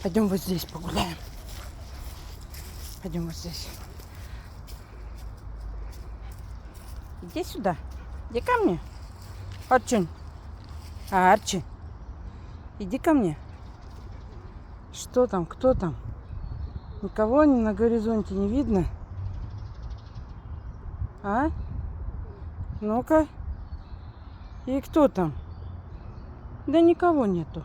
Пойдем вот здесь погуляем. Пойдем вот здесь. Иди сюда. Иди ко мне. Арчи. Арчи. Иди ко мне. Что там? Кто там? Никого на горизонте не видно? А? Ну-ка. И кто там? Да никого нету.